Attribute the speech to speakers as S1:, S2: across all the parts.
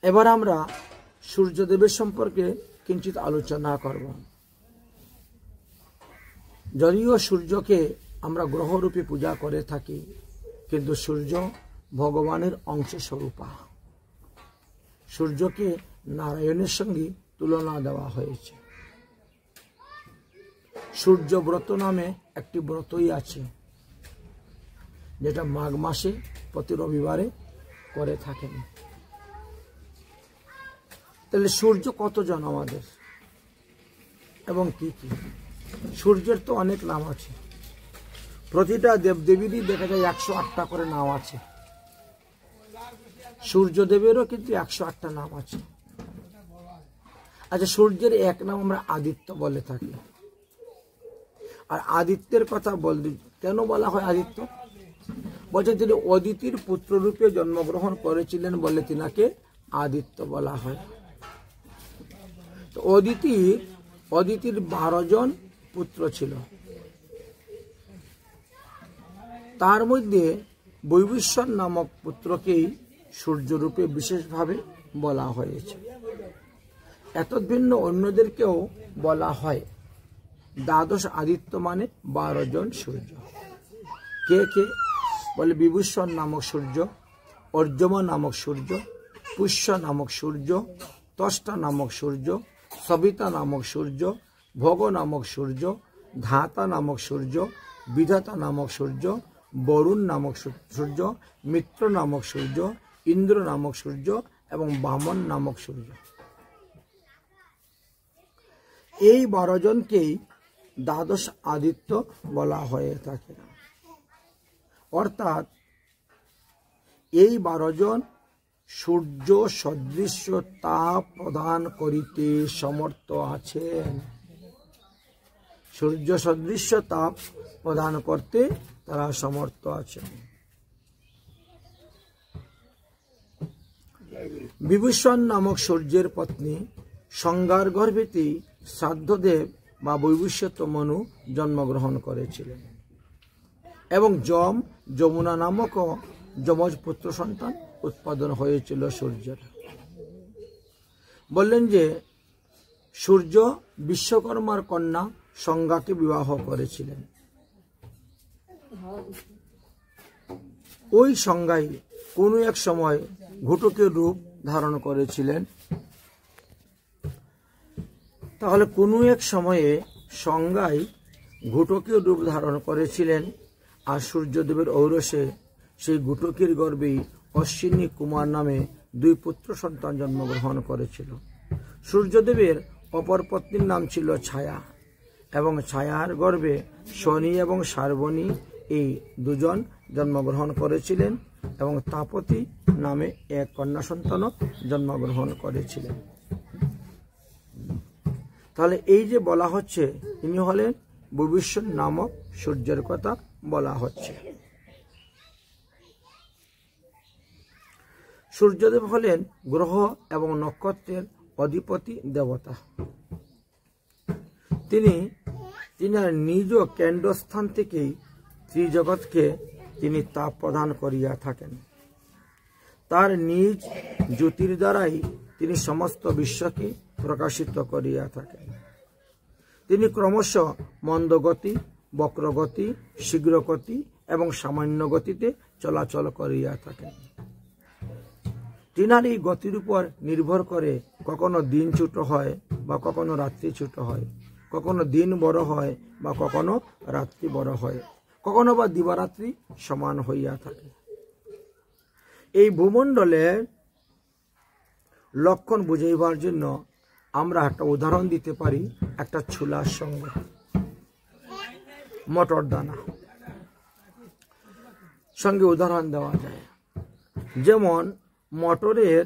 S1: এবার আমরা সূর্যদেবের সম্পর্কে কিঞ্চিত আলোচনা করব। যদিও সূর্যকে আমরা গ্রহরূপে পূজা করে থাকি, কিন্তু সূর্য ভগবানের অংশস্বরূপ। সূর্যকে নারায়ণের সঙ্গে তুলনা দেওয়া হয়েছে। সূর্য ব্রত নামে একটি ব্রতই আছে, যেটা মাঘ মাসে প্রতি রবিবারে করে থাকেন। তাহলে সূর্য কতজন আমাদের এবং কি কি? সূর্যের তো অনেক নাম আছে। প্রতিটা দেবদেবীরই দেখা যায় 108টা করে নাম আছে। সূর্যদেবেরও কিন্তু 108টা নাম আছে। আচ্ছা, সূর্যের এক নাম আমরা আদিত্য বলে থাকি। আর আদিত্যের কথা বলতে কেন বলা হয় আদিত্য? বলছেন তিনি অদিতির পুত্র রূপে জন্মগ্রহণ করেছিলেন বলে তিনাকে আদিত্য বলা হয়। তো অদিতির 12 জন পুত্র ছিল। তার মধ্যে বৈবস্বর নামক পুত্রকেই সূর্যরূপে বিশেষভাবে বলা হয়েছে। এত ভিন্ন অন্যদেরকেও বলা হয় দ্বাদশ আদিত্য, মানে 12 জন সূর্য। কে কে? বলে বিভূষণ নামক সূর্য, অর্যমা নামক সূর্য, পুষ্য নামক সূর্য, ত্বষ্টা নামক সূর্য, সবিতা নামক সূর্য, ভোগ নামক সূর্য, ধাতা নামক সূর্য, বিধাতা নামক সূর্য, বরুণ নামক সূর্য, মিত্র নামক সূর্য, ইন্দ্র নামক সূর্য এবং বামন নামক সূর্য। এই 12 জনকেই দ্বাদশ আদিত্য বলা হয়ে থাকে। অর্থাৎ এই 12 জন সূর্য সদৃশ তাপ প্রদান করিতে সমর্থ আছেন। সূর্য সদৃশ তাপ প্রদান করতে তারা সমর্থ আছেন। বিভূষণ নামক সূর্যের পত্নী সংজ্ঞার গর্ভেতে শ্রাদ্ধদেব বা বৈবস্বত মনু জন্মগ্রহণ করেছিলেন এবং যমুনা নামক যমজ পুত্র সন্তান উৎপাদন হয়েছিল সূর্যের। বললেন যে সূর্য বিশ্বকর্মার কন্যা সংজ্ঞাকে বিবাহ করেছিলেন। ওই সংজ্ঞাই কোনো এক সময় ঘটকের রূপ ধারণ করেছিলেন। তাহলে কোনো এক সময়ে সংজ্ঞাই ঘটকের রূপ ধারণ করেছিলেন, আর সূর্যদেবের ঔরসে সেই ঘটকের গর্ভেই অশ্বিনী কুমার নামে 2 পুত্র সন্তান জন্মগ্রহণ করেছিল। সূর্যদেবের অপর পত্নীর নাম ছিল ছায়া এবং ছায়ার গর্ভে শনি এবং শার্বণী এই 2 জন জন্মগ্রহণ করেছিলেন এবং তাপতি নামে এক কন্যা সন্তানও জন্মগ্রহণ করেছিলেন। তাহলে এই যে বলা হচ্ছে, ইনি হলেন বৈবস্বর নামক সূর্যের কথা বলা হচ্ছে। সূর্যদেব হলেন গ্রহ এবং নক্ষত্রের অধিপতি দেবতা। তিনি তিনার নিজ কেন্দ্রস্থান থেকেই ত্রিজগৎকে তিনি তাপ প্রদান করিয়া থাকেন। তার নিজ জ্যোতির দ্বারাই তিনি সমস্ত বিশ্বকে প্রকাশিত করিয়া থাকেন। তিনি ক্রমশ মন্দগতি, বক্রগতি, শীঘ্রগতি এবং সামান্য গতিতে চলাচল করিয়া থাকেন। তিনার এই গতির উপর নির্ভর করে কখনো দিন ছোট হয় বা কখনো রাত্রি ছোট হয়, কখনো দিন বড় হয় বা কখনো রাত্রি বড় হয়, কখনো বা দিবারাত্রি সমান হইয়া থাকে। এই ভূমণ্ডলের লক্ষণ বুঝাইবার জন্য আমরা একটা উদাহরণ দিতে পারি একটা ছোলার সঙ্গে। মটর দানা সঙ্গে উদাহরণ দেওয়া যায়। যেমন মটরের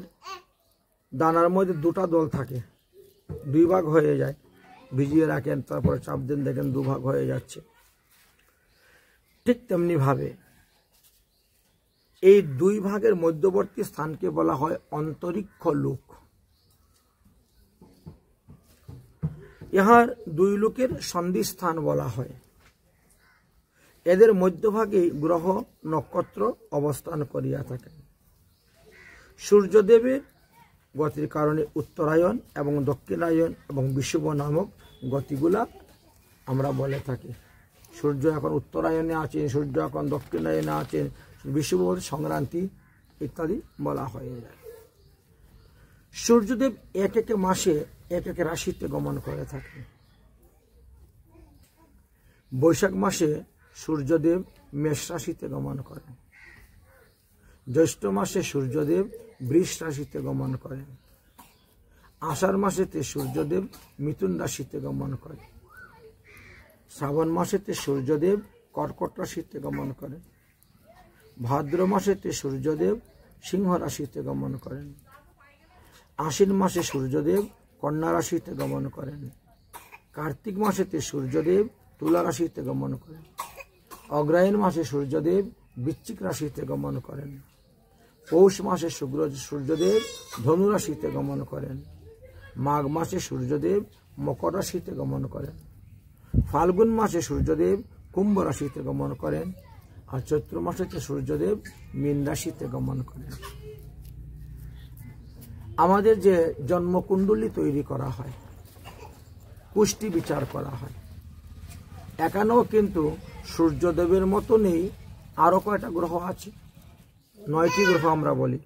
S1: দানার মধ্যে 2টা দল থাকে, 2 ভাগ হয়ে যায়, ভিজিয়ে রাখেন, তারপরে চাপ দেন, দেখেন 2 ভাগ হয়ে যাচ্ছে। ঠিক তেমনি ভাবে এই 2 ভাগের মধ্যবর্তী স্থানকে বলা হয় অন্তরিক্ষ লোক। ইহার 2 লোকের সন্ধিস্থান বলা হয়। এদের মধ্যভাগে গ্রহ নক্ষত্র অবস্থান করিয়া থাকেন। সূর্যদেবের গতির কারণে উত্তরায়ণ এবং দক্ষিণায়ন এবং বিষুব নামক গতিগুলা আমরা বলে থাকি। সূর্য এখন উত্তরায়ণে আছে, সূর্য এখন দক্ষিণায়নে আছে, বিষুব সংক্রান্তি ইত্যাদি বলা হয়ে যায়। সূর্যদেব এক এক মাসে এক এক রাশিতে গমন করে থাকে। বৈশাখ মাসে সূর্যদেব মেষ রাশিতে গমন করেন। জ্যৈষ্ঠ মাসে সূর্যদেব বৃষ রাশিতে গমন করেন। আষাঢ় মাসেতে সূর্যদেব মিথুন রাশিতে গমন করেন। শ্রাবণ মাসেতে সূর্যদেব কর্কট রাশিতে গমন করেন। ভাদ্র মাসেতে সূর্যদেব সিংহ রাশিতে গমন করেন। আশ্বিন মাসে সূর্যদেব কন্যা রাশিতে গমন করেন। কার্তিক মাসেতে সূর্যদেব তুলা রাশিতে গমন করেন। অগ্রহায়ণ মাসে সূর্যদেব বৃশ্চিক রাশিতে গমন করেন। পৌষ মাসে সূর্যদেব ধনু রাশিতে গমন করেন। মাঘ মাসে সূর্যদেব মকর রাশিতে গমন করেন। ফাল্গুন মাসে সূর্যদেব কুম্ভ রাশিতে গমন করেন। আর চৈত্র মাসেতে সূর্যদেব মীন রাশিতে গমন করেন। আমাদের যে জন্মকুণ্ডলী তৈরি করা হয়, পুষ্টি বিচার করা হয়, এখানেও কিন্তু সূর্যদেবের মতনই আরো কয়টা গ্রহ আছে, 9টি গ্রহ আমরা বলি।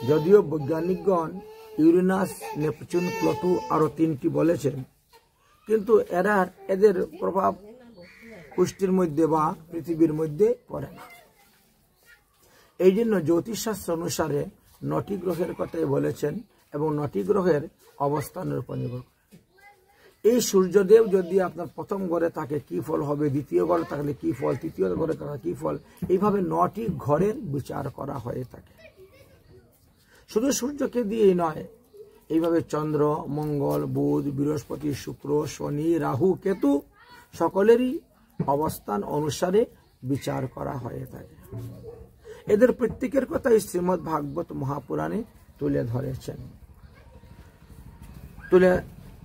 S1: যদিও বৈজ্ঞানিকগণ ইউরেনাস, নেপচুন, প্লুটো আরো 3টি বলেছেন, কিন্তু এদের প্রভাব পুষ্টির মধ্যে বা পৃথিবীর মধ্যে পড়ে না। এই জন্য জ্যোতিষশাস্ত্র অনুসারে 9টি গ্রহের কথাই বলেছেন এবং 9টি গ্রহের অবস্থানের উপর নির্ভর করে। এই সূর্যদেব যদি আপনার প্রথম ঘরে থাকে কি ফল হবে, দ্বিতীয় ঘরে থাকলে কি ফল, তৃতীয় ঘরে থাকলে কি ফল, এইভাবে 9টি ঘরের বিচার করা হয়ে থাকে। শুধু সূর্যকে দিয়েই নয়, এইভাবে চন্দ্র, মঙ্গল, বুধ, বৃহস্পতি, শুক্র, শনি, রাহু, কেতু সকলেরই অবস্থান অনুসারে বিচার করা হয়ে থাকে। এদের প্রত্যেকের কথাই শ্রীমদ্ ভাগবত মহাপুরাণে তুলে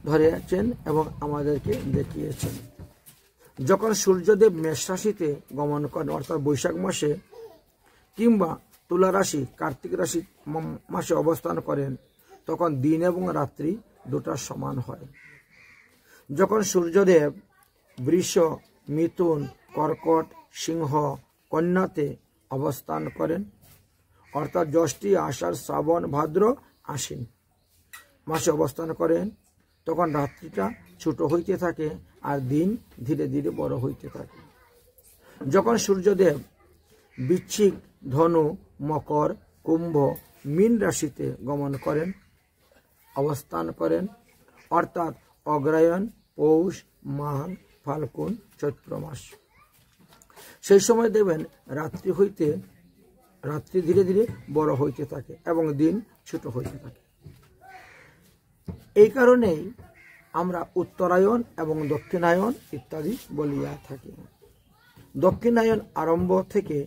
S1: ধরেছেন এবং আমাদেরকে দেখিয়েছেন। যখন সূর্যদেব মেষ রাশিতে গমন করেন, অর্থাৎ বৈশাখ মাসে কিংবা তুলা রাশি, কার্তিক রাশি মাসে অবস্থান করেন, তখন দিন এবং রাত্রি দুটা সমান হয়। যখন সূর্যদেব বৃষ, মিথুন, কর্কট, সিংহ, কন্যাতে অবস্থান করেন, অর্থাৎ জ্যৈষ্ঠ, আষাঢ়, শ্রাবণ, ভাদ্র, আশ্বিন মাসে অবস্থান করেন, তখন রাত্রিটা ছোট হইতে থাকে আর দিন ধীরে ধীরে বড় হইতে থাকে। যখন সূর্যদেব বৃশ্চিক, ধনু, মকর, কুম্ভ, মীন রাশিতে গমন করেন, অবস্থান করেন, অর্থাৎ অগ্রহায়ণ, পৌষ, মাঘ, ফাল্গুন, চৈত্র মাস, সেই সময় দেখবেন রাত্রি ধীরে ধীরে বড় হইতে থাকে এবং দিন ছোট হইতে থাকে। এই কারণেই আমরা উত্তরায়ণ এবং দক্ষিণায়ন ইত্যাদি বলিয়া থাকি। দক্ষিণায়ন আরম্ভ থেকে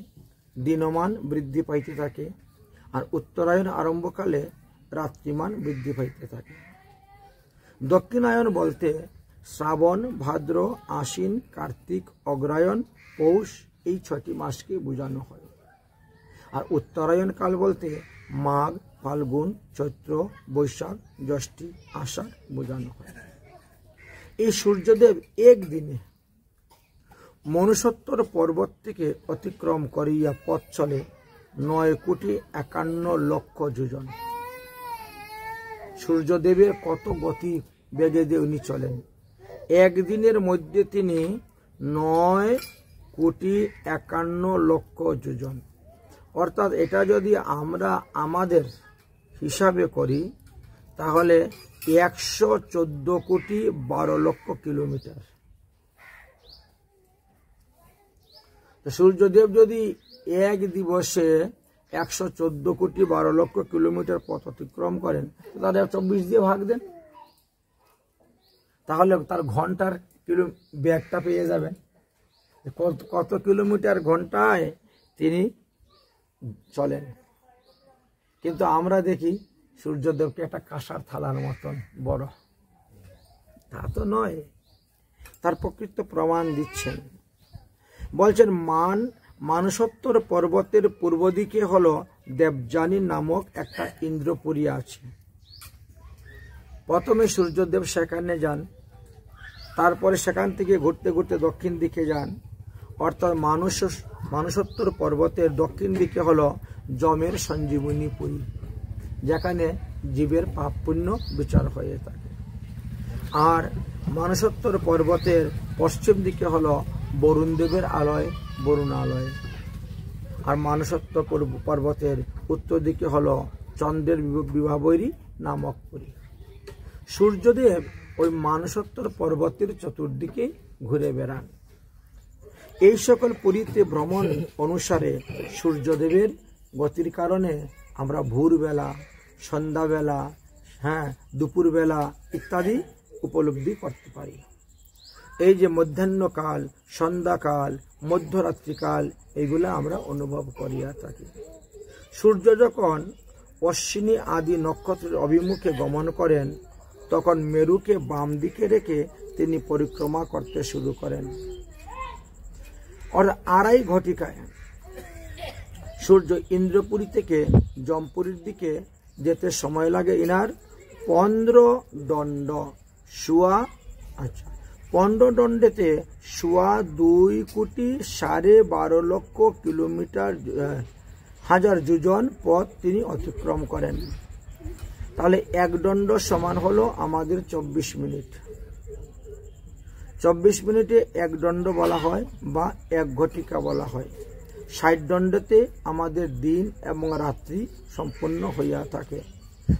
S1: দিনমান বৃদ্ধি পাইতে থাকে আর উত্তরায়ণ আরম্ভকালে রাত্রিমান বৃদ্ধি পাইতে থাকে। দক্ষিণায়ন বলতে শ্রাবণ, ভাদ্র, আশ্বিন, কার্তিক, অগ্রহায়ণ, পৌষ এই 6টি মাসকে বোঝানো হয়। আর উত্তরায়ণ কাল বলতে মাঘ, ফাল্গুন, চৈত্র, বৈশাখ, জ্যৈষ্ঠ, আষাঢ় বোঝানো হয়। এই সূর্যদেব একদিনে মনুষ্যোত্তর পর্বত থেকে অতিক্রম করিয়া পথ চলে 9,51,00,000 যোজন। সূর্যদেবের কত গতি বেগে দিয়ে উনি চলেন, একদিনের মধ্যে তিনি 9,51,00,000 যোজন। অর্থাৎ এটা যদি আমরা আমাদের হিসাবে করি তাহলে 114,12,00,000 কিলোমিটার। সূর্যদেব যদি এক দিবসে 114,12,00,000 কিলোমিটার পথ অতিক্রম করেন, তাহলে 24 দিয়ে ভাগ দেন, তাহলে তার ঘন্টার ব্যাগটা পেয়ে যাবেন কত কিলোমিটার ঘন্টায় তিনি চলেন। কিন্তু আমরা দেখি সূর্যদেবকে একটা কাঁসার থালার মতন বড়, তা তো নয়। তার প্রকৃত প্রমাণ দিচ্ছেন, বলছেন মানসোত্তর পর্বতের পূর্ব দিকে হলো দেবযানী নামক একটা ইন্দ্রপুরী আছে। প্রথমে সূর্যদেব সেখানে যান, তারপরে সেখান থেকে ঘুরতে ঘুরতে দক্ষিণ দিকে যান, অর্থাৎ মানসোত্তর পর্বতের দক্ষিণ দিকে হলো যমের সঞ্জীবনীপুরী, যেখানে জীবের পাপ পুণ্য বিচার হয়ে থাকে। আর মানসোত্তর পর্বতের পশ্চিম দিকে হলো বরুণদেবের আলয়, বরুণালয়। আর মানসোত্তর পর্বতের উত্তর দিকে হলো চন্দ্রের বিভাবরী নামক পুরী। সূর্যদেব ওই মানসোত্তর পর্বতের চতুর্দিকে ঘুরে বেড়ান। এই সকল পুরীতে ভ্রমণ অনুসারে সূর্যদেবের গতির কারণে আমরা ভোরবেলা, সন্ধ্যাবেলা, দুপুরবেলা ইত্যাদি উপলব্ধি করতে পারি। এই যে মধ্যাহ্নকাল, সন্ধ্যাকাল, মধ্যরাত্রিকাল, এইগুলা আমরা অনুভব করিয়া থাকি। সূর্য যখন অশ্বিনী আদি নক্ষত্রের অভিমুখে গমন করেন, তখন মেরুকে বাম দিকে রেখে তিনি পরিক্রমা করতে শুরু করেন। আর 2:30 ঘটিকায় সূর্য ইন্দ্রপুরী থেকে জমপুরীর দিকে যেতে সময় লাগে ইনার 15 দণ্ড। 15 দণ্ডেতে 2.12 কিলোমিটার হাজার যোজন পথ তিনি অতিক্রম করেন। তাহলে 1 দণ্ড সমান হলো আমাদের 24 মিনিট। 24 মিনিটে 1 দণ্ড বলা হয় বা 1 ঘটিকা বলা হয়। 60 দণ্ডতে আমাদের দিন এবং রাত্রি সম্পূর্ণ হইয়া থাকে।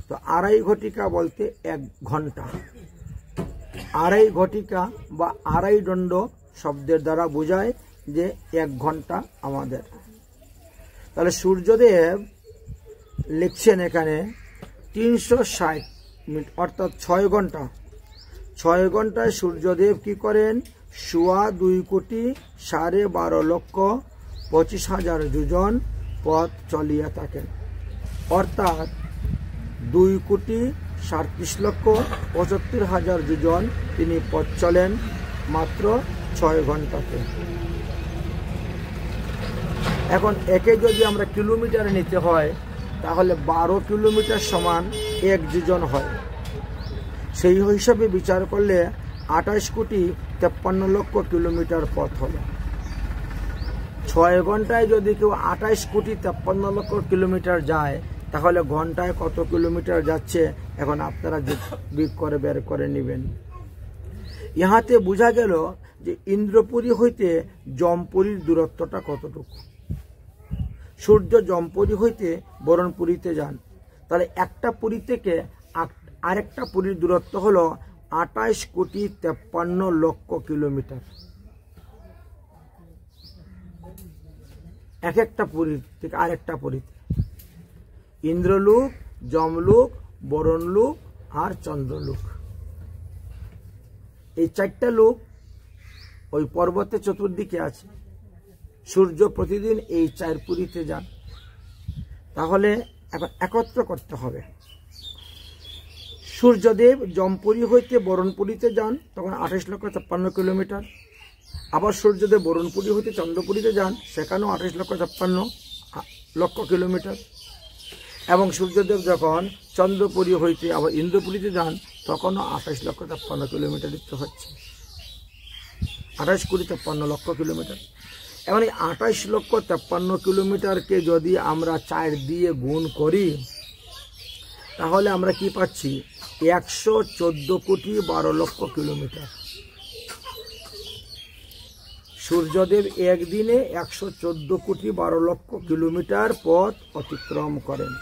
S1: তো 2.5 ঘটিকা বলতে 1 ঘন্টা। 2.5 ঘটিকা বা 2.5 দণ্ড শব্দের দ্বারা বোঝায় যে 1 ঘন্টা আমাদের। তাহলে সূর্যদেব লিখছেন এখানে 360 মিনিট, অর্থাৎ 6 ঘন্টা। 6 ঘন্টায় সূর্যদেব কি করেন? 2.12,25,000 যোজন পথ চলিয়া থাকেন, অর্থাৎ 2,37,75,000 যোজন তিনি পথ চলেন মাত্র 6 ঘন্টাতে। এখন একে যদি আমরা কিলোমিটার নিতে হয়, তাহলে 12 কিলোমিটার সমান 1 যোজন হয়। সেই হিসাবে বিচার করলে 28,53,00,000 কিলোমিটার পথ হলো। 6 ঘন্টায় যদি কেউ 28,53,00,000 কিলোমিটার যায়, তাহলে ঘন্টায় কত কিলোমিটার যাচ্ছে এখন আপনারা বিগ করে বের করে নেবেন। ইহাতে বোঝা গেল যে ইন্দ্রপুরী হইতে জমপুরীর দূরত্বটা কতটুকু। সূর্য জমপুরী হইতে বরণপুরীতে যান, তাহলে একটা পুরী থেকে আরেকটা পুরীর দূরত্ব হলো 28,53,00,000 কিলোমিটার। এক একটা পুরী থেকে আরেকটা পুরীতে। ইন্দ্রলোক, যমলোক, বরণলোক আর চন্দ্রলোক, এই 4টা লোক ওই পর্বতের চতুর্দিকে আছে। সূর্য প্রতিদিন এই 4 পুরীতে যান। তাহলে এখন একত্র করতে হবে। সূর্যদেব জমপুরী হইতে বরণপুরীতে যান, তখন 28,53,00,000 কিলোমিটার। আবার সূর্যদেব বরণপুরী হইতে চন্দ্রপুরীতে যান, সেখানেও 28,53,00,000 কিলোমিটার। এবং সূর্যদেব যখন চন্দ্রপুরী হইতে আবার ইন্দ্রপুরীতে যান, তখনও 28,53,00,000 কিলোমিটার দিতে হচ্ছে। 28,53,00,000 কিলোমিটার। এবং এই 28,53,00,000 কিলোমিটারকে যদি আমরা 4 দিয়ে গুণ করি, তাহলে আমরা কি পাচ্ছি? 114,12,00,000 কিলোমিটার। সূর্যদেব একদিনে 114,12,00,000 কিলোমিটার পথ অতিক্রম করেন।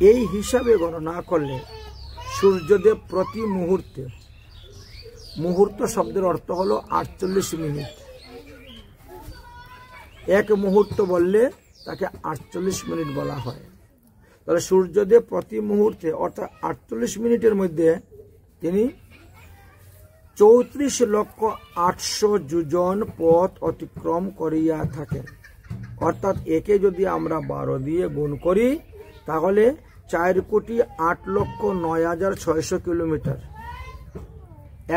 S1: এই হিসাবে গণনা করলে সূর্যদেব প্রতি মুহূর্তে, মুহূর্ত শব্দের অর্থ হলো 48 মিনিট। 1 মুহূর্ত বললে তাকে 48 মিনিট বলা হয়। তাহলে সূর্যদেব প্রতি মুহূর্তে অর্থাৎ 48 মিনিটের মধ্যে তিনি 34,800,000 যোজন পথ অতিক্রম করিয়া থাকেন। অর্থাৎ একে যদি আমরা 12 দিয়ে গুণ করি, তাহলে 4,08,09,600 কিলোমিটার।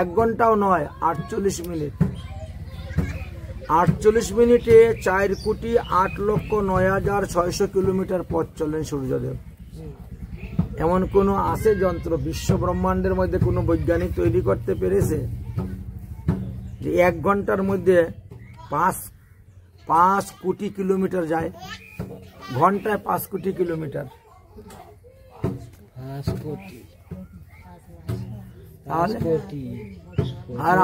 S1: 1 ঘন্টাও নয়, 48 মিনিট। 48 মিনিটে 4,08,09,600 কিলোমিটার পথ চলেন সূর্যদেব। এমন কোন আছে যন্ত্র বিশ্ব ব্রহ্মাণ্ডের মধ্যে কোনো বৈজ্ঞানিক তৈরি করতে পেরেছে যে 1 ঘন্টার মধ্যে 5 কোটি কিলোমিটার যায়? ঘন্টায় 5 কোটি কিলোমিটার। আর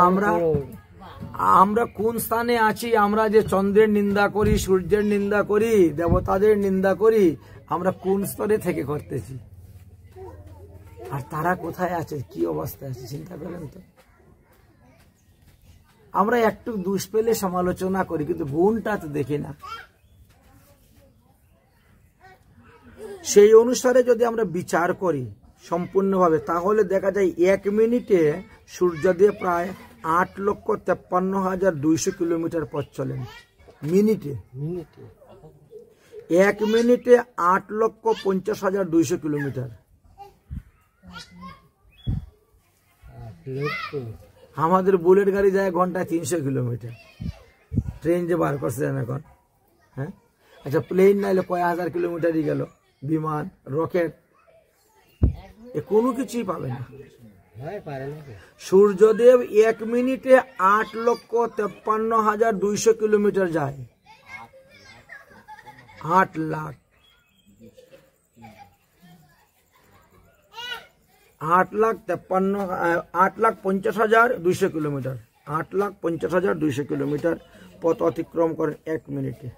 S1: আমরা কোন স্থানে আছি? আমরা যে চন্দ্রের নিন্দা করি, সূর্যের নিন্দা করি, দেবতাদের নিন্দা করি, আমরা কোন স্তরে থেকে করতেছি? আর তারা কোথায় আছে, কি অবস্থায় আছে চিন্তা করেন তো। আমরা একটু দোষ পেলে সমালোচনা করি, কিন্তু গুণটা তো দেখি না। সেই অনুসারে যদি আমরা বিচার করি সম্পূর্ণভাবে, তাহলে দেখা যায় 1 মিনিটে সূর্যদেব প্রায় 8,53,200 কিলোমিটার পথ চলেন। মিনিটে 1 মিনিটে 8,50,200 কিলোমিটার। আমাদের বুলেট গাড়ি যায় ঘন্টায় 300 কিলোমিটার। ট্রেন যে বার করছেন এখন, হ্যাঁ আচ্ছা, প্লেন নাইলে কয় হাজার কিলোমিটারই গেল, বিমান, রকেট, কোনো কিছুই পাবে না। সূর্যদেব 1 মিনিটে 8,53,200 কিলোমিটার যায়। 8,50,200 কিলোমিটার, 8,50,200 কিলোমিটার পথ অতিক্রম করেন 1 মিনিটে।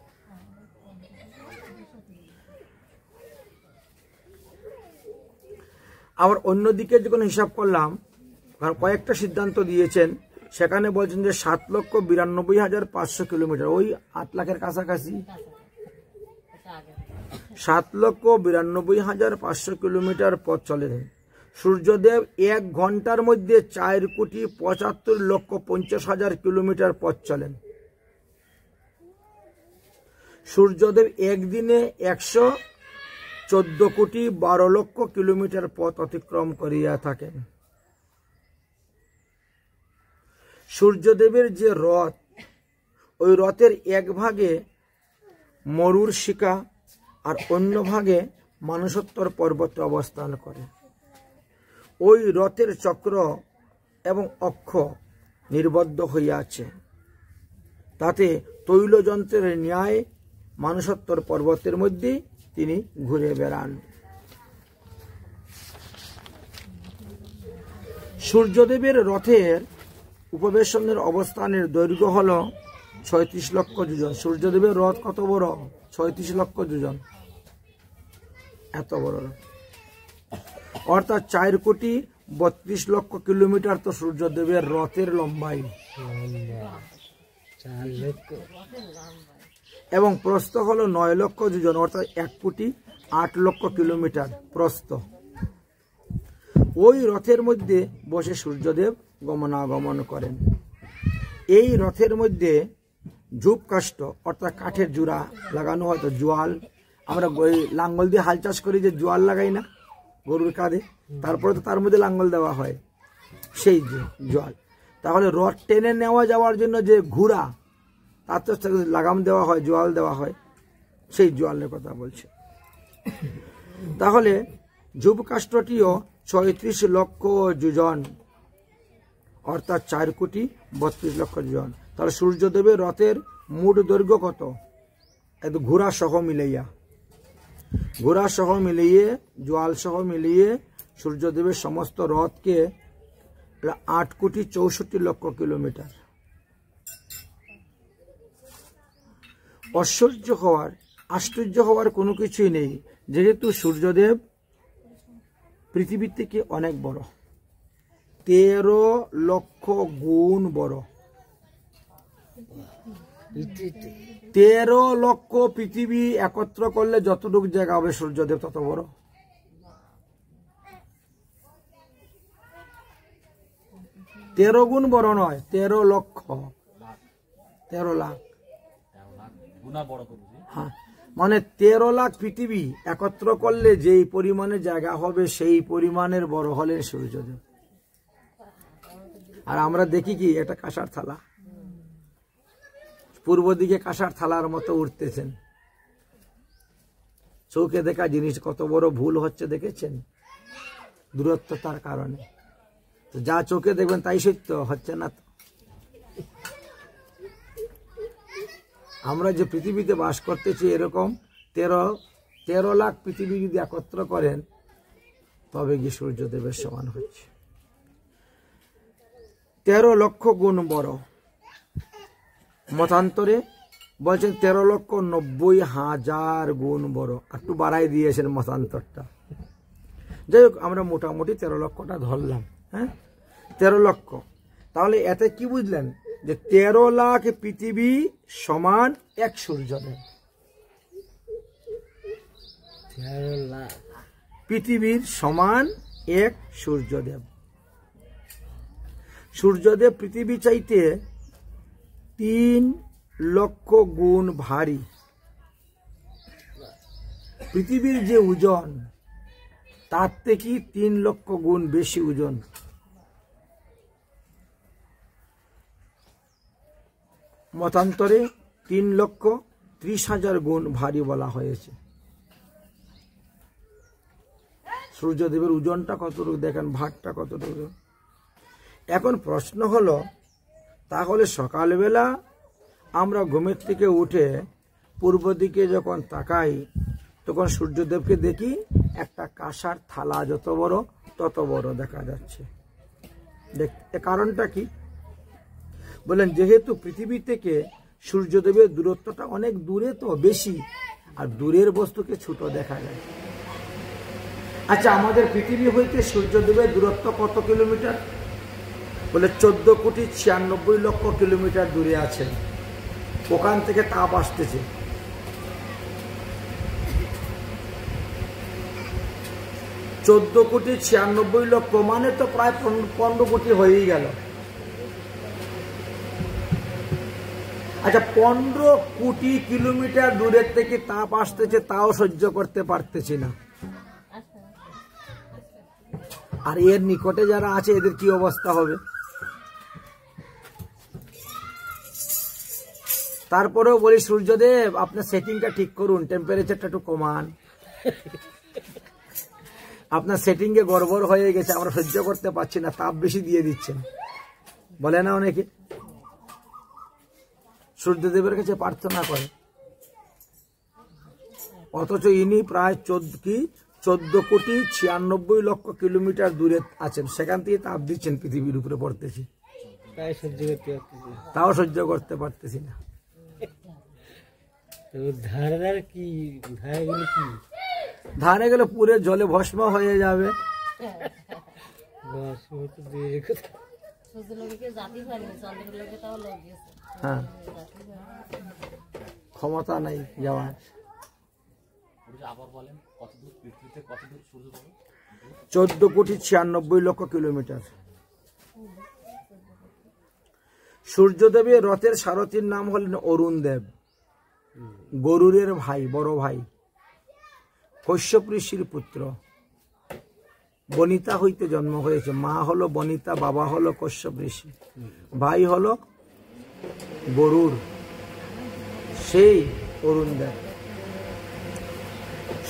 S1: আবার অন্যদিকে যখন হিসাব করলাম, কারণ কয়েকটা সিদ্ধান্ত দিয়েছেন, সেখানে বলছেন যে 7,92,500 কিলোমিটার, ওই 8 লাখের কাছাকাছি। 7,92,500 কিলোমিটার পথ চলে। সূর্যদেব 1 ঘন্টার মধ্যে 4,75,50,000 কিলোমিটার পথ চলেন। সূর্যদেব একদিনে 114,12,00,000 কিলোমিটার পথ অতিক্রম করিয়া থাকেন। সূর্যদেবের যে রথ, ওই রথের এক ভাগে মরুর শিকা আর অন্য ভাগে মানসোত্তর পর্বতে অবস্থান করে। ওই রথের চক্র এবং অক্ষ নির্বদ্ধ হইয়াছে, তাতে তৈলযন্ত্রের ন্যায় মানসোত্তর পর্বতের মধ্যে তিনি ঘুরে বেড়ান। সূর্যদেবের রথের উপবেশনের অবস্থানের দৈর্ঘ্য হল 36 লক্ষ যোজন। সূর্যদেবের রথ কত বড়? 36 লক্ষ যোজন, এত বড় রথ। অর্থাৎ 4,32,00,000 কিলোমিটার তো সূর্যদেবের রথের লম্বাই, এবং প্রস্থ হলো 9 লক্ষ যোজন, অর্থাৎ 1,08,00,000 কিলোমিটার প্রস্থ। ওই রথের মধ্যে বসে সূর্যদেব গমনাগমন করেন। এই রথের মধ্যে ঝুপ কাষ্ঠ অর্থাৎ কাঠের জোড়া লাগানো হয়। তো জোয়াল, আমরা লাঙ্গল দিয়ে হাল চাষ করি, যে জোয়াল লাগাই না গরুর কাঁধে, তারপরে তো তার মধ্যে লাঙ্গল দেওয়া হয়, সেই যে জোয়াল। তাহলে রথ টেনে নেওয়া যাওয়ার জন্য যে ঘোড়া, তার তো লাগাম দেওয়া হয়, জোয়াল দেওয়া হয়, সেই জোয়ালের কথা বলছে। তাহলে ঝুপ কাষ্ঠটিও 36 লক্ষ যোজন, অর্থাৎ 4,32,00,000 যোজন। তাহলে সূর্যদেবের রথের মোট দৈর্ঘ্য কত? এত ঘোড়া সহ মিলাইয়া, ঘোড়া সহ মিলিয়ে, জোয়াল সহ মিলিয়ে সূর্যদেবের সমস্ত রথকে 8,64,00,000 কিলোমিটার। আশ্চর্য হওয়ার কোনো কিছুই নেই, যেহেতু সূর্যদেব পৃথিবীর থেকে অনেক বড়, 13 লক্ষ গুণ বড়। 13 লক্ষ পৃথিবী একত্র করলে যতটুকু জায়গা হবে, সূর্যদেব তত বড়। তেরো গুণ বড় নয়, 13 লক্ষ, 13 লাখ, হ্যাঁ, মানে 13 লাখ পৃথিবী একত্র করলে যেই পরিমাণে জায়গা হবে, সেই পরিমাণের বড় হলেন সূর্যদেব। আর আমরা দেখি কি, একটা কাঁসার থালা, পূর্ব দিকে কাঁসার থালার মতো উঠতেছেন। চোখে দেখা জিনিস কত বড় ভুল হচ্ছে দেখেছেন, দূরত্বতার কারণে। তো যা চোখে দেখবেন তাই সত্য হচ্ছে না তো। আমরা যে পৃথিবীতে বাস করতেছি, এরকম 13 লাখ পৃথিবী যদি একত্র করেন তবে কি সূর্যদেবের সমান হচ্ছে। 13 লক্ষ গুণ বড়। মতান্তরে বলছেন 13,90,000 গুণ বড়, একটু বাড়াই দিয়েছেন মতান্তরটা। যাই হোক, আমরা মোটামুটি 13 লক্ষটা ধরলাম। হ্যাঁ, 13 লক্ষ। তাহলে এতে কি বুঝলেন যে 13 লাখ পৃথিবী সমান এক সূর্যদেব। পৃথিবীর সমান এক সূর্যদেব। সূর্যদেব পৃথিবী চাইতে 3 লক্ষ গুণ ভারী। পৃথিবীর যে ওজন তার থেকে 3 লক্ষ গুণ বেশি ওজন। মতান্তরে 3,30,000 গুণ ভারী বলা হয়েছে। সূর্যদেবের ওজনটা কতটুকু দেখেন, ভারটা কতটুকু। এখন প্রশ্ন হলো, তাহলে সকালবেলা আমরা ঘুমের থেকে উঠে পূর্ব দিকে যখন তাকাই তখন সূর্যদেবকে দেখি একটা কাঁসার থালা যত বড় তত বড় দেখা যাচ্ছে। দেখতে কারণটা কি? বলেন, যেহেতু পৃথিবী থেকে সূর্যদেবের দূরত্বটা অনেক দূরে, তো বেশি, আর দূরের বস্তুকে ছোট দেখা যায়। আচ্ছা, আমাদের পৃথিবী হইতে সূর্যদেবের দূরত্ব কত কিলোমিটার? বলে 14,96,00,000 কিলোমিটার দূরে আছেন। ওখান থেকে তাপ আসতেছে। $14,96,00,000 মানে তো প্রায় 15 কোটি হয়েই গেল। আচ্ছা, 15 কোটি কিলোমিটার দূরের থেকে তাপ আসতেছে, তাও সহ্য করতে পারতেছি না। আর এর নিকটে যারা আছে এদের কি অবস্থা হবে? তারপরেও বলি, সূর্যদেব আপনার সেটিংটা ঠিক করুন, টেম্পারেচারটা একটু কমান। আপনার সেটিং এ গড়বড় হয়ে গেছে, আমরা সহ্য করতে পারছি না, তাপ বেশি দিয়ে দিচ্ছেন, বলে না অনেকে। সূর্যদেবের কাছে প্রার্থনা করে, অথচ ইনি প্রায় 14,96,00,000 কিলোমিটার দূরে আছেন, সেখান থেকে তাপ দিচ্ছেন, পৃথিবীর উপরে পড়তেছে, তাও সহ্য করতে পারতেছি না। ধারে গেলে পুরে জলে ভস্ম হয়ে যাবে। হ্যাঁ, ক্ষমতা নাই যাওয়ার। 14,96,00,000 কিলোমিটার। সূর্যদেবের রথের সারথীর নাম হলেন অরুণ দেব, গরুরের ভাই, বড় ভাই, কশ্যপ ঋষির পুত্র। বনিতা হইতে জন্ম হয়েছে, মা হলো বনিতা, বাবা হলো কশ্যপ ঋষি, ভাই হলো গরুর, সেই অরুণ দেব।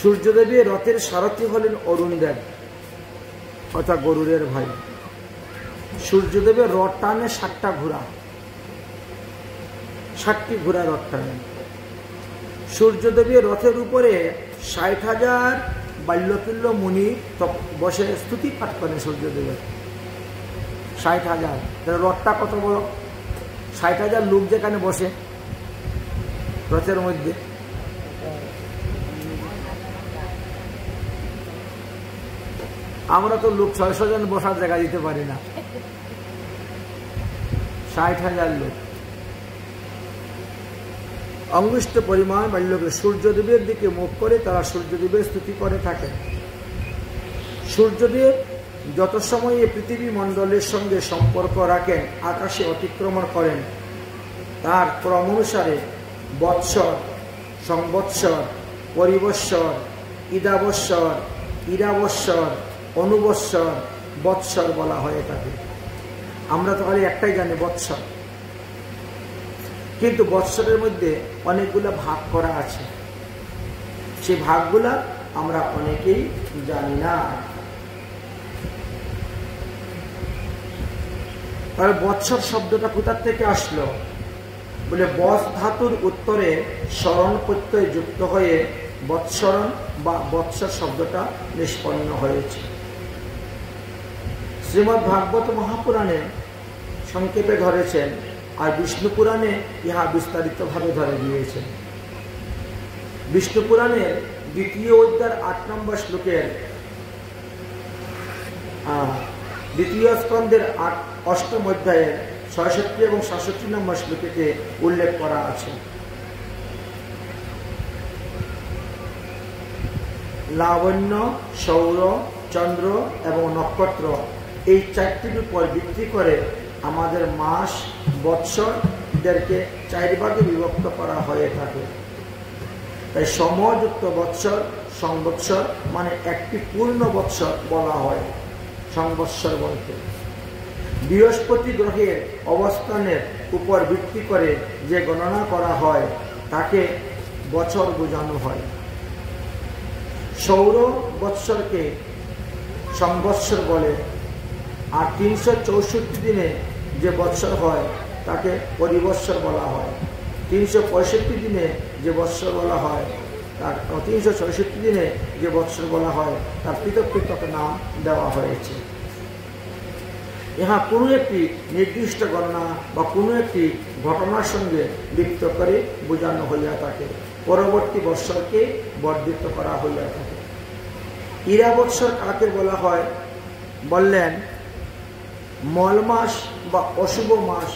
S1: সূর্যদেবের রথের সারথী হলেন অরুণ দেব, অর্থাৎ গরুরের ভাই। সূর্যদেবের রথ টানে 60টা ঘোড়া, 60টি ঘোড়া রথ টানে। সূর্যদেবের রথের উপরে 60,000 বাল্যতুল্য মুনি বসে স্তুতি পাঠ করেন সূর্যদেবের। 60,000, রথটা কত বড়? 60,000 লোক যেখানে বসে রথের মধ্যে, আমরা তো লোক 600 জন বসার জায়গা দিতে পারি না, 60,000 লোক। অঙ্গুষ্ঠ পরিমাণ বাল্যকে সূর্যদেবের দিকে মুখ করে তারা সূর্যদেবের স্তুতি করে থাকেন। সূর্যদেব যত সময় এই পৃথিবী মণ্ডলের সঙ্গে সম্পর্ক রাখেন, আকাশে অতিক্রমণ করেন, তার ক্রম অনুসারে বৎসর, সংবৎসর, পরিবৎসর, ইদাবৎসর, ইরাবৎসর, অনুবৎসর, বৎসর বলা হয়ে থাকে। আমরা তো খালি একটাই জানি, বৎসর। কিন্তু বৎসরের মধ্যে অনেকগুলো ভাগ করা আছে, সেই ভাগগুলা আমরা অনেকেই জানি না। তাহলে বৎসর শব্দটা কোথা থেকে আসলো? বলে বৎস ধাতুর উত্তরে স্মরণ প্রত্যয় যুক্ত হয়ে বৎসরণ বা বৎসর শব্দটা নিষ্পন্ন হয়েছে। শ্রীমদ্ ভাগবত মহাপুরাণে সংক্ষেপে ধরেছেন, আর বিষ্ণু পুরাণে ইহা বিস্তারিতভাবে ধরে দিয়েছেন। বিষ্ণু পুরাণের 2য় অধ্যায়ের 8 নম্বর শ্লোকের 2য় স্কন্ধের 8ম অধ্যায়ের 66 এবং 67 নম্বর শ্লোকেতে উল্লেখ করা আছে। লাবণ্য, সৌর, চন্দ্র এবং নক্ষত্র এই 4টির উপর ভিত্তি করে আমাদের মাস, বৎসরদেরকে 4 ভাগে বিভক্ত করা হয়ে থাকে। তাই সমযুক্ত বৎসর, সংবৎসর মানে একটি পূর্ণ বৎসর বলা হয় সংবৎসর বলতে। বৃহস্পতি গ্রহের অবস্থানের উপর ভিত্তি করে যে গণনা করা হয় তাকে বছর বোঝানো হয়। সৌর বৎসরকে সংবৎসর বলে, আর 364 দিনে যে বৎসর হয় তাকে পরিবৎসর বলা হয়। 365 দিনে যে বৎসর বলা হয়, তার 366 দিনে যে বৎসর বলা হয় তার পৃথক পৃথক নাম দেওয়া হয়েছে। ইহা কোনো একটি নির্দিষ্ট গণনা বা কোনো একটি ঘটনার সঙ্গে লিপ্ত করে বোঝানো হইয়া থাকে, পরবর্তী বৎসরকে বর্ধিত করা হইয়া থাকে। ইরা বৎসর কাকে বলা হয়? বললেন, মল মাস বা অশুভ মাস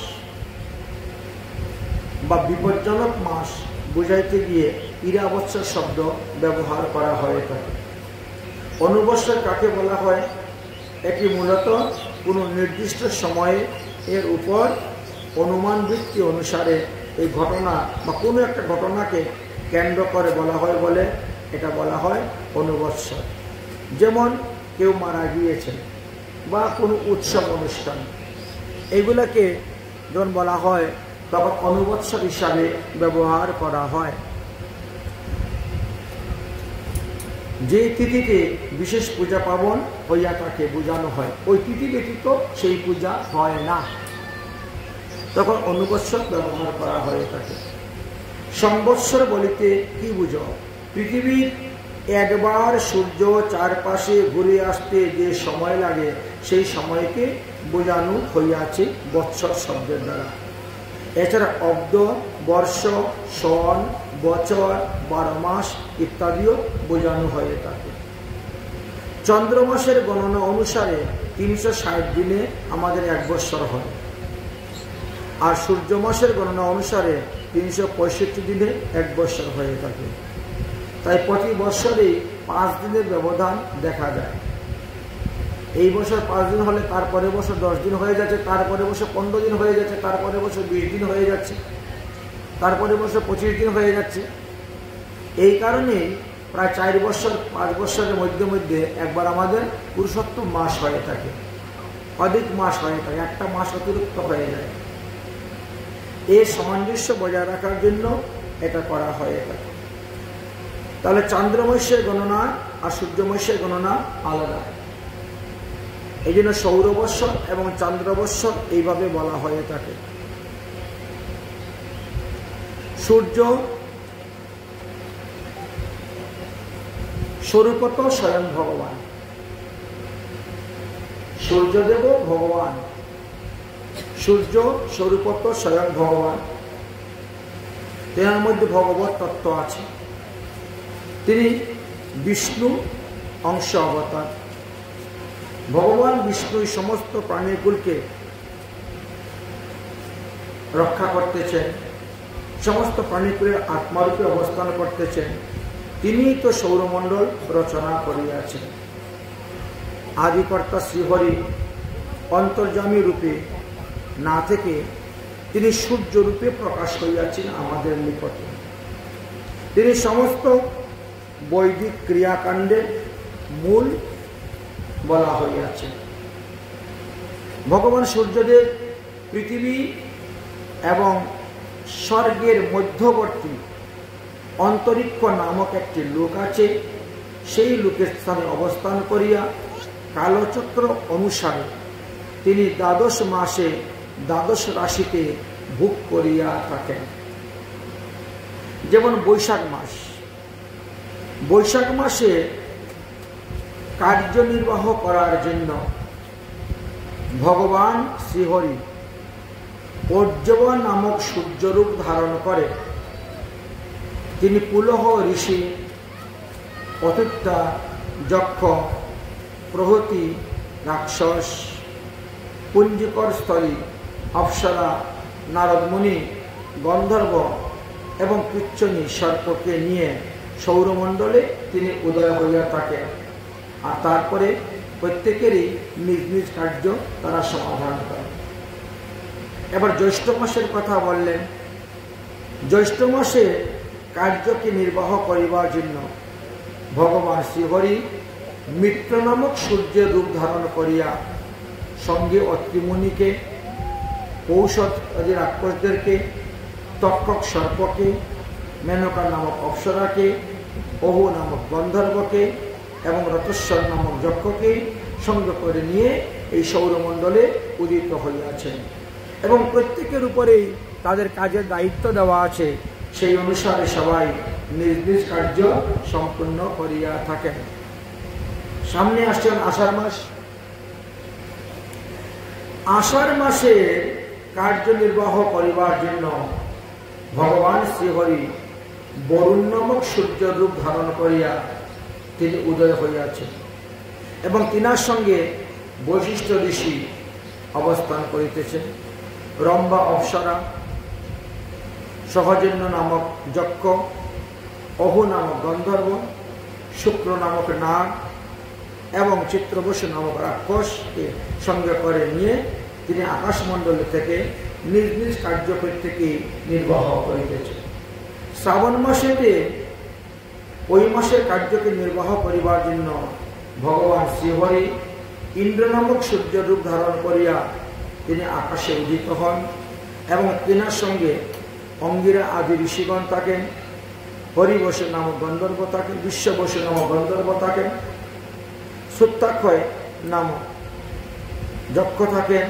S1: বা বিপজ্জনক মাস বুঝাইতে গিয়ে ইরা বৎসর শব্দ ব্যবহার করা হয়ে থাকে। অনুবৎসর কাকে বলা হয়? এটি মূলত কোনো নির্দিষ্ট সময়ে এর উপর অনুমান ভিত্তি অনুসারে এই ঘটনা বা কোনো একটা ঘটনাকে কেন্দ্র করে বলা হয় বলে এটা বলা হয় অনুবৎসর। যেমন কেউ মারা গিয়েছে বা কোনো উৎসব অনুষ্ঠান, এগুলাকে যখন বলা হয় তখন অনুবৎসর হিসাবে ব্যবহার করা হয়। যে তিথিতে বিশেষ পূজা পার্বণ হইয়া তাকে বোঝানো হয়, ওই তিথি ব্যতীত সেই পূজা হয় না, তখন অনুবৎসর ব্যবহার করা হয়ে থাকে। সংবৎসর বলিতে কি বুঝো? পৃথিবীর একবার সূর্য চারপাশে ঘুরে আসতে যে সময় লাগে সেই সময়কে বোঝানো হইয়াছে বৎসর শব্দের দ্বারা। এছাড়া অব্দ, বর্ষ, সন, বছর, 12 মাস ইত্যাদিও বোঝানো হয়ে থাকে। চন্দ্রমাসের গণনা অনুসারে 360 দিনে আমাদের 1 বৎসর হয়, আর সূর্য মাসের গণনা অনুসারে 365 দিনে 1 বৎসর হয়ে থাকে। তাই প্রতি বৎসরেই 5 দিনের ব্যবধান দেখা যায়। এই বছর 5 দিন হলে তারপরে বছর 10 দিন হয়ে যাচ্ছে, তারপরে বছর 15 দিন হয়ে যাচ্ছে, তারপরে বছর 20 দিন হয়ে যাচ্ছে, তারপরে বছর 25 দিন হয়ে যাচ্ছে। এই কারণেই প্রায় 4 বছর 5 বছরের মধ্যে মধ্যে একবার আমাদের পুরুষোত্তম মাস হয়ে থাকে, অধিক মাস হয়ে থাকে, একটা মাস অতিরিক্ত হয়ে যায়। এর সামঞ্জস্য বজায় রাখার জন্য এটা করা হয়ে থাকে। তাহলে চন্দ্রমাসের গণনা আর সূর্যমাসের গণনা আলাদা, এই জন্য সৌরবৎসর এবং চন্দ্রবৎসর এইভাবে বলা হয়ে থাকে। সূর্য স্বরূপত স্বয়ং ভগবান, সূর্যদেব ভগবান, সূর্য স্বরূপত স্বয়ং ভগবান, তেনার মধ্যে ভগবত তত্ত্ব আছে। তিনি বিষ্ণু অংশ অবতার। ভগবান বিষ্ণু সমস্ত প্রাণীকুলকে রক্ষা করতেছেন, সমস্ত প্রাণীকুলের আত্মারূপে অবস্থান করতেছেন। তিনিই তো সৌরমণ্ডল রচনা করিয়াছেন। আদিকর্তা শ্রীহরি অন্তর্যামী রূপে না থেকে তিনি সূর্য রূপে প্রকাশ হইয়াছেন আমাদের নিকটে। তিনি সমস্ত বৈদিক ক্রিয়াকাণ্ডের মূল বলা হইয়াছে। ভগবান সূর্যদেব পৃথিবী এবং স্বর্গের মধ্যবর্তী অন্তরিক্ষ নামক একটি লোক আছে, সেই লোকের স্থানে অবস্থান করিয়া কালচক্র অনুসারে তিনি দ্বাদশ মাসে দ্বাদশ রাশিতে ভোগ করিয়া থাকেন। যেমন বৈশাখ মাসে কার্যনির্বাহ করার জন্য ভগবান শ্রীহরি অর্জবা নামক সূর্যরূপ ধারণ করে তিনি পুলহ ঋষি, অতুত্তা, যক্ষ প্রভৃতি রাক্ষস, পুঞ্জিকর স্থলী, অপ্সরা, নারদমুনি, গন্ধর্ব এবং কৃচ্ছনী সর্পকে নিয়ে সৌরমণ্ডলে তিনি উদয় হইয়া থাকেন। আর তারপরে প্রত্যেকেরই নিজ নিজ কার্য তারা সমাধান করে। এবার জ্যৈষ্ঠ মাসের কথা বললেন। জ্যৈষ্ঠ মাসে কার্যকে নির্বাহ করিবার জন্য ভগবান শ্রীহরি মিত্র নামক সূর্যের রূপ ধারণ করিয়া সঙ্গে অত্রিমুনিকে, কৌশল আদি রাক্ষসদেরকে, তক্ষক সর্পকে, মেনকা নামক অপ্সরাকে, অহু নামক গন্ধর্বকে এবং রতস্বর নামক যক্ষকে সঙ্গে করে নিয়ে এই সৌরমণ্ডলে উদিত হইয়াছেন এবং প্রত্যেকের উপরেই তাদের কাজের দায়িত্ব দেওয়া আছে। সেই অনুসারে সবাই নিজ নিজ কার্য সম্পূর্ণ করিয়া থাকেন। সামনে আসছেন আষাঢ় মাস। আষাঢ় মাসে কার্যনির্বাহ করিবার জন্য ভগবান শ্রীহরি বরুণ নামক সূর্যের রূপ ধারণ করিয়া তিনি উদয় হইয়াছেন এবং তিনার সঙ্গে বৈশিষ্ট্য ঋষি অবস্থান করিতেছেন। রম্বা অপ্সরা, সহজন্য নামক যক্ষ, অহু নামক গন্ধর্ব, শুক্র নামক নাগ এবং চিত্রবসু নামক রাক্ষসকে সঙ্গে করে নিয়ে তিনি আকাশমণ্ডল থেকে নিজ নিজ কার্য প্রত্যেকে নির্বাহ করিতেছেন। শ্রাবণ মাসেতে ওই মাসের কার্যকে নির্বাহ করিবার জন্য ভগবান শ্রীহরি ইন্দ্র নামক সূর্যের রূপ ধারণ করিয়া তিনি আকাশে উদিত হন এবং তিনার সঙ্গে অঙ্গিরা আদি ঋষিগণ থাকেন, হরিবসু নামক গন্ধর্ব থাকেন, বিশ্ববসু নামক গন্ধর্ব থাকেন, সুত্তাক্ষয় নামক যক্ষ থাকেন,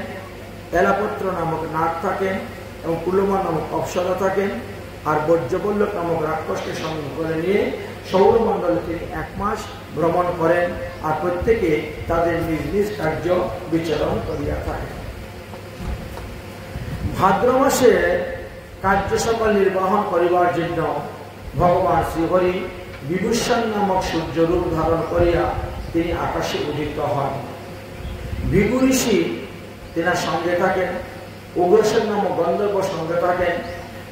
S1: এলাপত্র নামক নাগ থাকেন এবং কুলমা নামক অপ্সরা থাকেন। আর বজ্রবল্লভ নামক রাক্ষসকে সঙ্গে করে নিয়ে সৌরমণ্ডলে তিনি 1 মাস ভ্রমণ করেন আর প্রত্যেকে তাদের নিজ নিজ কার্য বিচরণ করিয়া থাকেন। ভাদ্র মাসে কার্য সকল নির্বাহন করিবার জন্য ভগবান শ্রীহরি বিভূষণ নামক সূর্যরূপ ধারণ করিয়া তিনি আকাশে উদিত হন। ভৃগু ঋষি তিনার সঙ্গে থাকেন, উগ্রসেন নামক গন্ধর্ব সঙ্গে থাকেন,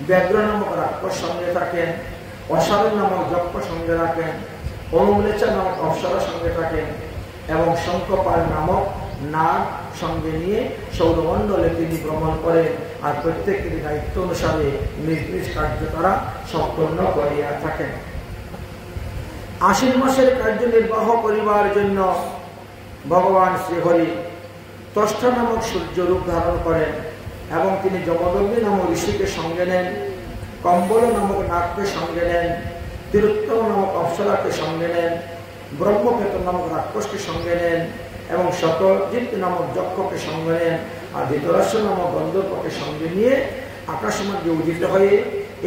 S1: ব্যাঘ্র নামক রাক্ষস সঙ্গে থাকেন, অসারণ নামক যক্ষ সঙ্গে রাখেন, অনুমলেচা নামক অপ্সরা সঙ্গে থাকেন এবং শঙ্খপাল নামক নাগ সঙ্গে নিয়ে সৌরমণ্ডলে তিনি ভ্রমণ করেন আর প্রত্যেকের দায়িত্ব অনুসারে নিজ নিজ কার্য তারা সম্পন্ন করিয়া থাকেন। আশ্বিন মাসের কার্য নির্বাহ করিবার জন্য ভগবান শ্রীহরি ত্বষ্টা নামক সূর্য রূপ ধারণ করেন এবং তিনি যমদগ্নি নামক ঋষিকে সঙ্গে নেন, কম্বল নামক নাগকে সঙ্গে নেন, তিরোত্তম নামক অপ্সরাকে সঙ্গে নেন, ব্রহ্মকেত নামক রাক্ষসকে সঙ্গে নেন এবং শতজিৎ নামক যক্ষকে সঙ্গে নেন আর ধৃতরাষ্ট্র নামক গন্ধর্বকে সঙ্গে নিয়ে আকাশমার্গে উদিত হয়ে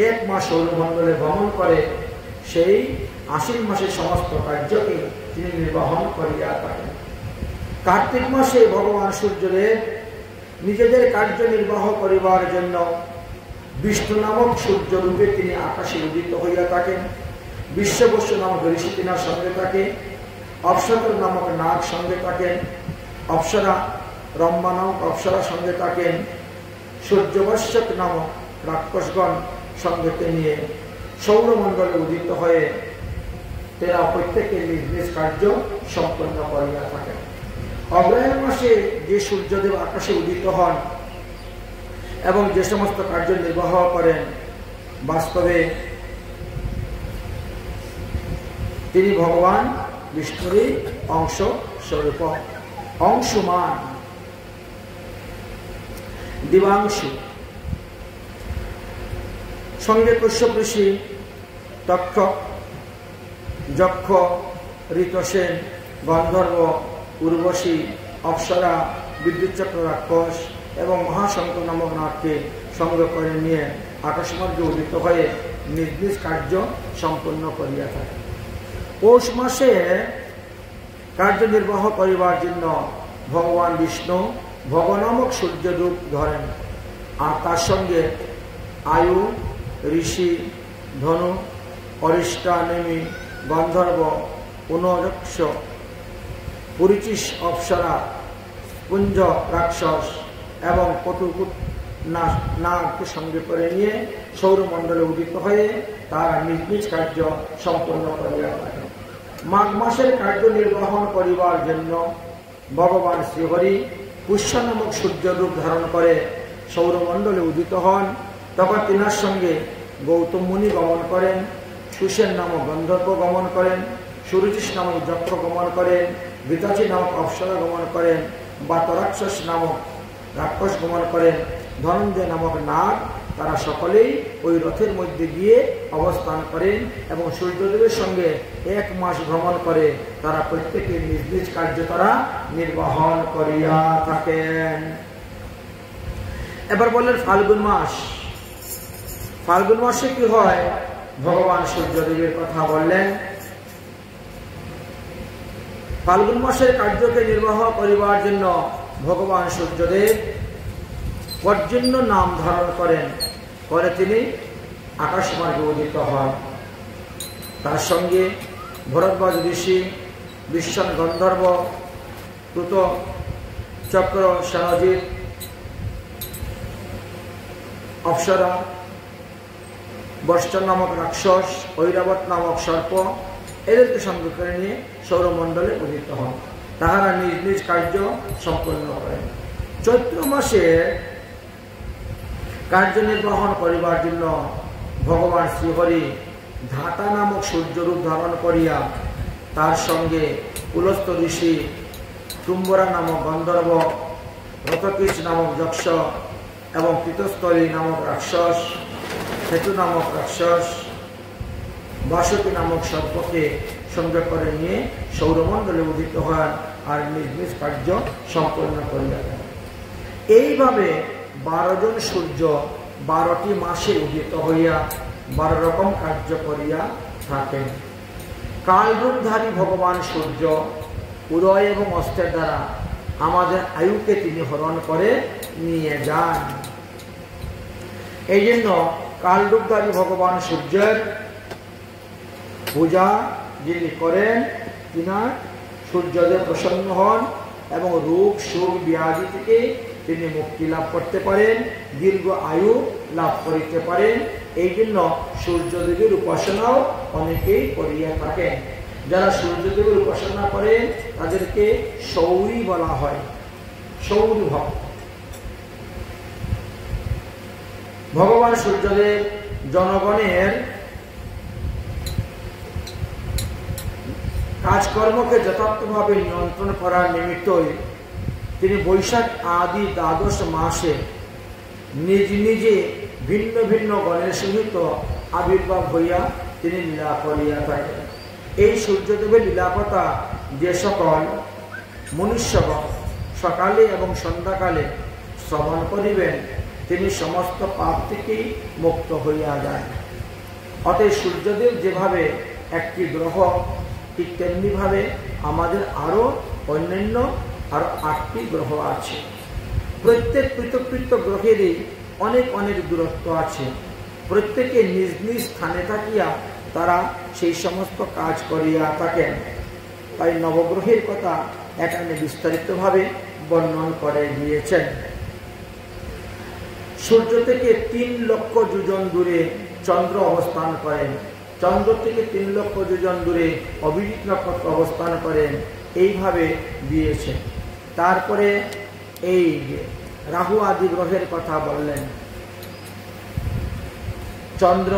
S1: 1 মাস সৌরমণ্ডলে ভ্রমণ করে সেই আশ্বিন মাসের সমস্ত কার্যকে তিনি নির্বাহন করিয়া থাকেন। কার্তিক মাসে ভগবান সূর্যদেব নিজেদের কার্য নির্বাহ করিবার জন্য বিষ্ণু নামক সূর্য রূপে তিনি আকাশে উদিত হইয়া থাকেন। বিশ্ববসু নামক ঋষি তিনার সঙ্গে থাকে, অপ্সরা নামক নাগ সঙ্গে থাকেন, অপ্সরা রম্বা নামক অপ্সরা সঙ্গে থাকেন, সূর্যবশ্যক নামক রাক্ষসগণ সঙ্গে নিয়ে সৌরমণ্ডলে উদিত হয়ে তেরা প্রত্যেকে নিজ নিজ কার্য সম্পন্ন করিয়া থাকেন। অগ্রহায়ণ মাসে যে সূর্যদেব আকাশে উদিত হন এবং যে সমস্ত কার্য নির্বাহ করেন বাস্তবে তিনি ভগবান বিষ্ণুরই অংশ স্বরূপ, অংশুমান, দিবাংশু। সঙ্গে কশ্যপ ঋষি, তক্ষক, যক্ষ, ঋতসেন, গন্ধর্ব, উর্বশী, অপ্সরা, বিদ্যুৎচক্র রাক্ষস এবং মহাশঙ্খ নামক নাগকে সঙ্গে করে নিয়ে আকাশমার্গে উদিত হয়ে নিজ নিজ কার্য সম্পন্ন করিয়া থাকে। পৌষ মাসে কার্যনির্বাহ করিবার জন্য ভগবান বিষ্ণু ভগনামক সূর্য রূপ ধরেন, আর তার সঙ্গে আয়ু, ঋষি, ধনু, অরিষ্টা, নেমি, গন্ধর্ব, পুনরক্ষ, পুরিচিস, অপ্সরা, পুঞ্জ, রাক্ষস এবং কটুকুট নাগকে সঙ্গে করে নিয়ে সৌরমণ্ডলে উদিত হয়ে তারা নিজ নিজ কার্য সম্পন্ন করিয়া থাকে। মাঘ মাসের কার্য নির্বাহন করিবার জন্য ভগবান শ্রীহরি পুষ্য নামক সূর্য রূপ ধারণ করে সৌরমণ্ডলে উদিত হন। তখন তিনার সঙ্গে গৌতম মুনি গমন করেন, সুসেন নামক গন্ধর্ব গমন করেন, সুরুচিস নামক যক্ষ গমন করেন, গীতাচী নামক অপ্সরা গমন করেন, বাতরাক্ষস নামক রাক্ষস গমন করেন, ধনঞ্জয় নামক নাগ, তারা সকলেই ওই রথের মধ্যে গিয়ে অবস্থান করেন এবং সূর্যদেবের সঙ্গে 1 মাস ভ্রমণ করে তারা প্রত্যেকে নিজ নিজ কার্য তারা নির্বাহন করিয়া থাকেন। এবার বললেন ফাল্গুন মাস। ফাল্গুন মাসে কি হয়? ভগবান সূর্যদেবের কথা বললেন। ফাল্গুন মাসের কার্যকে নির্বাহ করিবার জন্য ভগবান সূর্যদেব পর্জন্য নাম ধারণ করেন, করে তিনি আকাশমার্গে উদিত হন। তার সঙ্গে ভরদ্বাজ ঋষি, বিশ্বন গন্ধর্ব, প্লুত, চক্র, সেনজিৎ, অপ্সরা, বর্ষ নামক রাক্ষস, ঐরাবত নামক সর্প, এদেরকে সঙ্গে করে নিয়ে সৌরমণ্ডলে উদিত হন। তাহারা নিজ নিজ কার্য সম্পন্ন করেন। চৈত্র মাসে কার্যনির্বাহন করিবার জন্য ভগবান শ্রীহরি ধাতা নামক সূর্যরূপ ধারণ করিয়া তার সঙ্গে পুলস্ত ঋষি, তুম্বরা নামক গন্ধর্ব, রতকীচ নামক যক্ষ এবং পীতস্থলী নামক রাক্ষস, হেতু নামক রাক্ষস, বাসুকী নামক সর্পকে সঙ্গে করে নিয়ে সৌরমণ্ডলে উদিত হন আর নিজ নিজ কার্য সম্পন্ন করিয়া দেন। এইভাবে 12 জন সূর্য 12টি মাসে উদিত হইয়া 12 রকম কার্য করিয়া থাকেন। কালরূপধারী ভগবান সূর্য উদয় এবং অস্তের দ্বারা আমাদের আয়ুকে তিনি হরণ করে নিয়ে যান। এই জন্য কালরূপধারী ভগবান সূর্যের পূজা যিনি করেন, তিনার সূর্যদেব প্রসন্ন হন এবং রোগ শোক ব্যাধি থেকে তিনি মুক্তি লাভ করতে পারেন, দীর্ঘ আয়ু লাভ করিতে পারেন। এই জন্য সূর্যদেবের উপাসনাও অনেকেই করিয়া থাকেন। যারা সূর্যদেবের উপাসনা করেন তাদেরকে সৌরী বলা হয়, সৌরী ভক্ত। ভগবান সূর্যদেব জনগণের কাজকর্মকে যথার্থভাবে নিয়ন্ত্রণ করার নিমিত্তই তিনি বৈশাখ আদি 12 মাসে নিজ নিজে ভিন্ন ভিন্ন গণের সহিত আবির্ভাব হইয়া তিনি লীলা করিয়া থাকেন। এই সূর্যদেবের লীলাকথা যে সকল মনুষ্যগণ সকালে এবং সন্ধ্যাকালে শ্রবণ করিবেন তিনি সমস্ত পাপ থেকেই মুক্ত হইয়া যান। অতএব সূর্যদেব যেভাবে একটি গ্রহ, ঠিক তেমনিভাবে আমাদের আরো অন্যান্য আরো 8টি গ্রহ আছে। প্রত্যেক পৃথক পৃথক গ্রহেরই অনেক অনেক দূরত্ব আছে। প্রত্যেকে নিজ নিজ স্থানে থাকিয়া তারা সেই সমস্ত কাজ করিয়া থাকেন। তাই নবগ্রহের কথা এখানে বিস্তারিতভাবে বর্ণন করে দিয়েছেন। সূর্য থেকে 3 লক্ষ যোজন দূরে চন্দ্র অবস্থান করেন, চন্দ্র থেকে 3 লক্ষ যোজন দূরে অভিজিৎ নক্ষত্র অবস্থান করেন, এইভাবে দিয়েছে। তারপরে এই রাহু আদি গ্রহের কথা বললেন। চন্দ্র,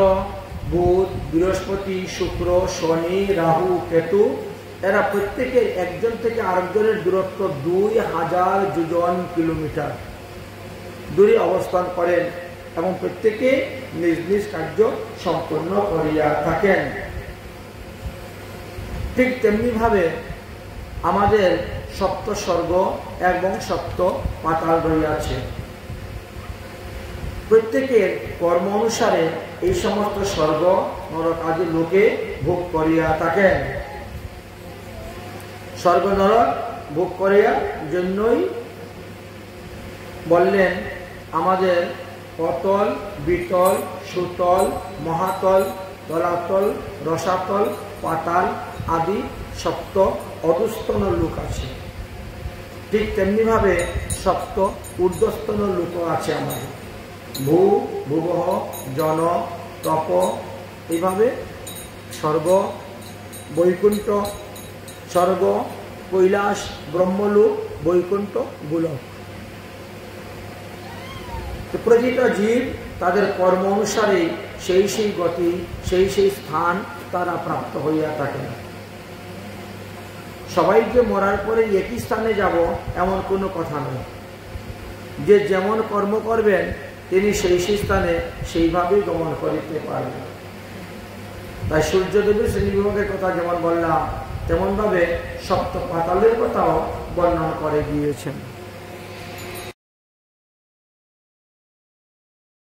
S1: বুধ, বৃহস্পতি, শুক্র, শনি, রাহু, কেতু, এরা প্রত্যেকের একজন থেকে আরেকজনের দূরত্ব 2000 যোজন কিলোমিটার দূরে অবস্থান করেন। এবং প্রত্যেকে নিজ নিজ কার্য সম্পন্ন করিয়া থাকেন। ঠিক তেমনিভাবে আমাদের সপ্ত স্বর্গ এবং সপ্ত পাতাল রইয়াছে। প্রত্যেকের কর্ম অনুসারে এই সমস্ত স্বর্গ নরক আদি লোকে ভোগ করিয়া থাকেন। স্বর্গ নরক ভোগ করিয়া জন্যই বললেন আমাদের অতল, বিতল, সুতল, মহাতল, তলাতল, রসাতল, পাতাল আদি সপ্ত অধস্তন লোক আছে। ঠিক তেমনিভাবে সপ্ত ঊর্ধ্বস্তন লোক আছে আমাদের। ভূ, ভূবহ, জন, তপ, এইভাবে স্বর্গ, বৈকুণ্ঠ, স্বর্গ, কৈলাস, ব্রহ্মলোক, বৈকুণ্ঠ, গোলক। প্রতিটা জীব তাদের কর্ম অনুসারে সেই সেই গতি, সেই সেই স্থান তারা প্রাপ্ত হইয়া থাকে। সবাইকে মরার পরে একই স্থানে যাব এমন কোনো কথা নয়। যে যেমন কর্ম করবেন তিনি সেই সেই স্থানে সেইভাবেই গমন করিতে পারবেন। তাই সূর্যদেবের শ্রেণীবিভাগের কথা যেমন বললাম তেমনভাবে সপ্ত পাতালের কথাও বর্ণনা করে গিয়েছেন।